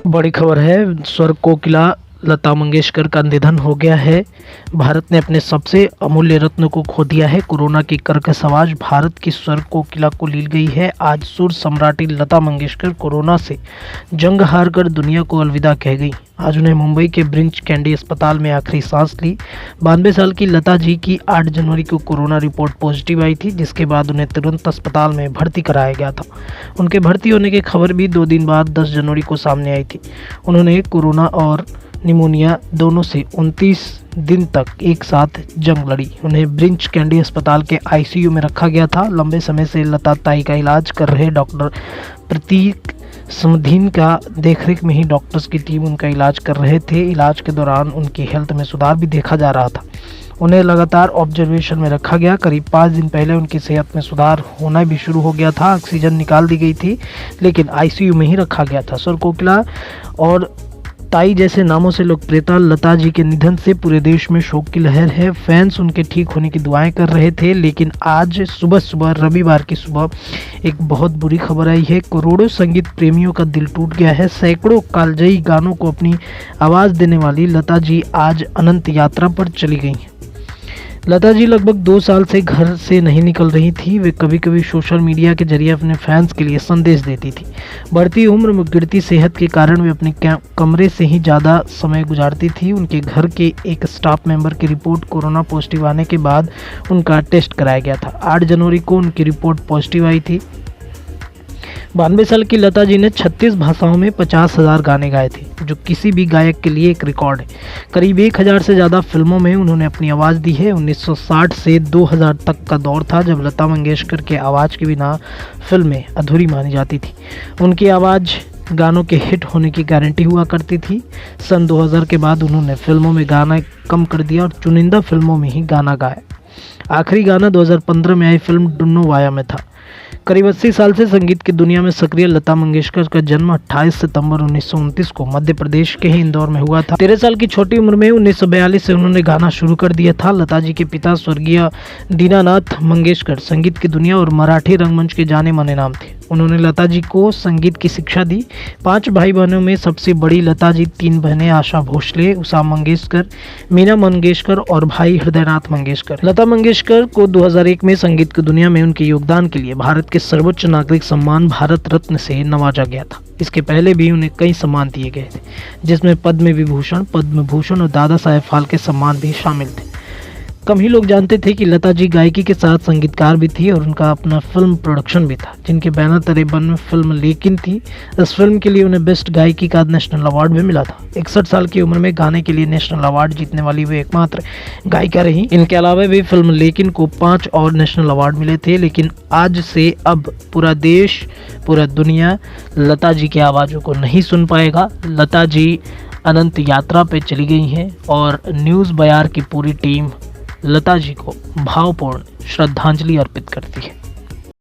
बड़ी खबर है। स्वर कोकिला लता मंगेशकर का निधन हो गया है। भारत ने अपने सबसे अमूल्य रत्न को खो दिया है। कोरोना की कर्कश आवाज भारत की स्वर कोकिला को ली गई है। आज सुर सम्राटी लता मंगेशकर कोरोना से जंग हार कर दुनिया को अलविदा कह गई। आज उन्हें मुंबई के ब्रिंच कैंडी अस्पताल में आखिरी सांस ली। 92 साल की लता जी की 8 जनवरी को कोरोना रिपोर्ट पॉजिटिव आई थी, जिसके बाद उन्हें तुरंत अस्पताल में भर्ती कराया गया था। उनके भर्ती होने की खबर भी 2 दिन बाद 10 जनवरी को सामने आई थी। उन्होंने कोरोना और निमोनिया दोनों से 29 दिन तक एक साथ जंग लड़ी। उन्हें ब्रिंच कैंडी अस्पताल के आईसीयू में रखा गया था। लंबे समय से लता ताई का इलाज कर रहे डॉक्टर प्रतीक समधीन का देखरेख में ही डॉक्टर्स की टीम उनका इलाज कर रहे थे। इलाज के दौरान उनकी हेल्थ में सुधार भी देखा जा रहा था। उन्हें लगातार ऑब्जर्वेशन में रखा गया। करीब 5 दिन पहले उनकी सेहत में सुधार होना भी शुरू हो गया था। ऑक्सीजन निकाल दी गई थी, लेकिन आईसीयू में ही रखा गया था। स्वर कोकिला और ताई जैसे नामों से लोकप्रियता लता जी के निधन से पूरे देश में शोक की लहर है। फैंस उनके ठीक होने की दुआएं कर रहे थे, लेकिन आज सुबह रविवार की सुबह एक बहुत बुरी खबर आई है। करोड़ों संगीत प्रेमियों का दिल टूट गया है। सैकड़ों कालजयी गानों को अपनी आवाज़ देने वाली लता जी आज अनंत यात्रा पर चली गई हैं। लता जी लगभग 2 साल से घर से नहीं निकल रही थी। वे कभी कभी सोशल मीडिया के जरिए अपने फैंस के लिए संदेश देती थी। बढ़ती उम्र में गिरती सेहत के कारण वे अपने कमरे से ही ज़्यादा समय गुजारती थी। उनके घर के एक स्टाफ मेंबर की रिपोर्ट कोरोना पॉजिटिव आने के बाद उनका टेस्ट कराया गया था। 8 जनवरी को उनकी रिपोर्ट पॉजिटिव आई थी। 92 साल की लता जी ने 36 भाषाओं में 50,000 गाने गाए थे, जो किसी भी गायक के लिए एक रिकॉर्ड है। करीब 1000 से ज़्यादा फिल्मों में उन्होंने अपनी आवाज़ दी है। 1960 से 2000 तक का दौर था जब लता मंगेशकर के आवाज़ के बिना फिल्में अधूरी मानी जाती थी। उनकी आवाज़ गानों के हिट होने की गारंटी हुआ करती थी। सन 2000 के बाद उन्होंने फिल्मों में गाना कम कर दिया और चुनिंदा फिल्मों में ही गाना गाया। आखिरी गाना 2015 में आई फिल्म डुन्नो वाया में था। करीब 80 साल से संगीत की दुनिया में सक्रिय लता मंगेशकर का जन्म 28 सितंबर 1929 को मध्य प्रदेश के ही इंदौर में हुआ था। 13 साल की छोटी उम्र में 1942 से उन्होंने गाना शुरू कर दिया था। लता जी के पिता स्वर्गीय दीनानाथ मंगेशकर संगीत की दुनिया और मराठी रंगमंच के जाने माने नाम थे। उन्होंने लता जी को संगीत की शिक्षा दी। 5 भाई बहनों में सबसे बड़ी लता जी, 3 बहनें आशा भोसले, उषा मंगेशकर, मीना मंगेशकर और भाई हृदयनाथ मंगेशकर। लता मंगेशकर को 2001 में संगीत की दुनिया में उनके योगदान के लिए भारत के सर्वोच्च नागरिक सम्मान भारत रत्न से नवाजा गया था। इसके पहले भी उन्हें कई सम्मान दिए गए थे, जिसमें पद्म विभूषण, पद्म भूषण और दादा साहेब फाल्के सम्मान भी शामिल थे। कम ही लोग जानते थे कि लता जी गायकी के साथ संगीतकार भी थी और उनका अपना फिल्म प्रोडक्शन भी था, जिनके बैनर तले बन फिल्म लेकिन थी। इस फिल्म के लिए उन्हें बेस्ट गायकी का नेशनल अवार्ड भी मिला था। 61 साल की उम्र में गाने के लिए नेशनल अवार्ड जीतने वाली वे एकमात्र गायिका रही। इनके अलावा भी फिल्म लेकिन को 5 और नेशनल अवार्ड मिले थे। लेकिन आज से अब पूरा देश, पूरा दुनिया लता जी की आवाज़ों को नहीं सुन पाएगा। लता जी अनंत यात्रा पे चली गई हैं और न्यूज़ बयार की पूरी टीम लता जी को भावपूर्ण श्रद्धांजलि अर्पित करती है।